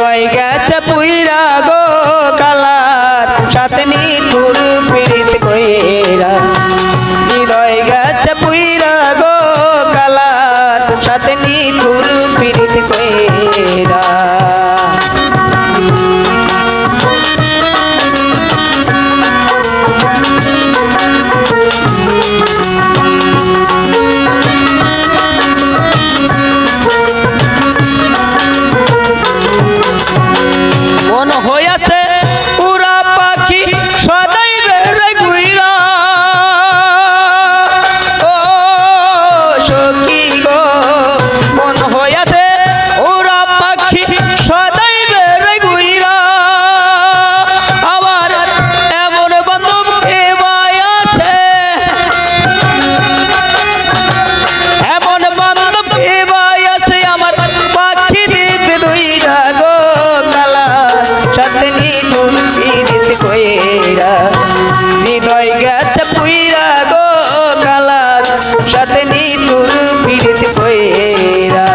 হৃদয় গেছে পুইরা গো কালার সাথে নিঠুর পীড়িত কইরা হৃদয় গেছে পুইরা গো কালার সাথে নিঠুর পীড়িত কইরা মন হইয়াছে উড়া পাখি সদাই বেড়ে ঘুইরা ও সখী গো মন হইয়াছে উড়া পাখি সদাই বেড়ে ঘুইরা আবার এমন বান্ধব কে আছে এমন বান্ধব কে আছে আমার পাখি দিবে দুইরা গো সাথে নিঠুর পীড়িত কইরা হৃদয় গেছে পুইরা গো কালার সাথে নিঠুর পীড়িত কইরা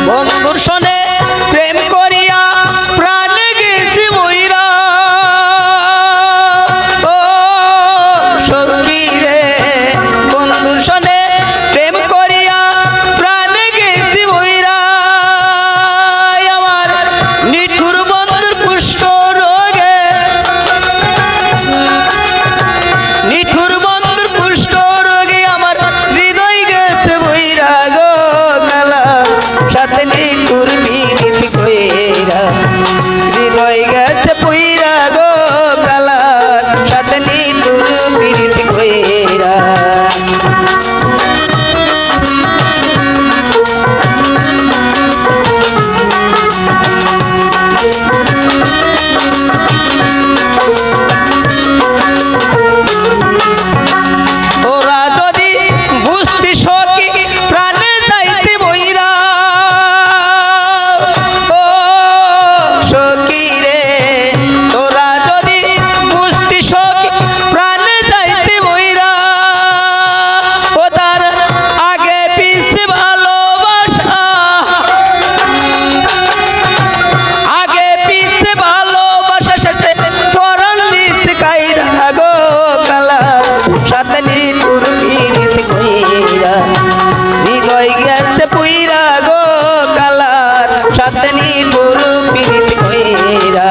বন্ধুর সনে প্রেম করিয়া প্রাণে গেছি মইরা ও সখী রে বন্ধুর সনে প্রেম করিয়া প্রাণে গেছি মইরা আমার নিঠুর বন্ধুর পুষ্ট রোগে নিঠুর বন্ধুর পুষ্ট রোগে আমার হৃদয় গেছে বইরা গো সাথে নিঠুর পীড়িত কইরা হৃদয় গেছে পুইরা গো কালার সাথে নিঠুর পীড়িত কইরা ওরা যদি বুঝতি সখী প্রাণে যাইতে বইরা ও সখী রে তোরা যদি বুঝতি সখী প্রাণে যাইতে বইরা ও তার আগে পিছে ভালোবাসা আগে পিছে ভালোবাসা শেষে পরাণ নিচে কাইরা গো কালা সাথে নিঠুর পীড়িত কইরা হৃদয় গেছে পুইরা গো কালার সাথে নিঠুর পীড়িত কইরা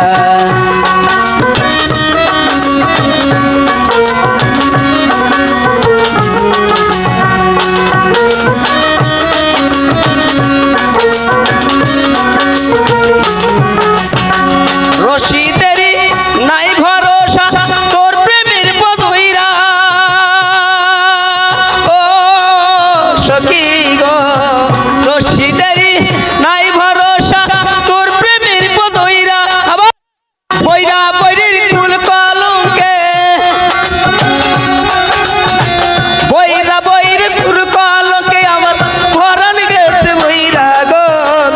রশিদেরই নাই ভরসা তোর প্রেমের পদইরা ও সখী গো রশিদেরই নাই ভরসা তোর প্রেমের পদইরা আবার বইরা বইরের কুল কলঙ্কে বইরা বইরের কুল কলঙ্কে আমার ভরান গেছে বইরা গো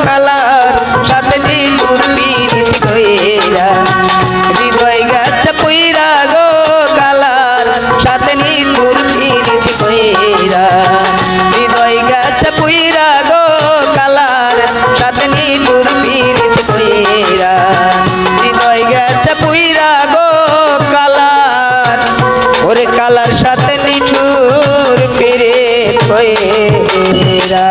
কালার সাথে নিঠুর পীড়িত কইরা হৃদয় গেছে পুইরা গো কালার সাথে নিঠুর পীড়িত কইরা হৃদয় গেছে পুইরা গো কালার সাথে নিঠুর পীড়িত কইরা হৃদয় গেছে পুইরা গো কালার ওরে কালার সাথে নিঠুর পীড়িত কইরা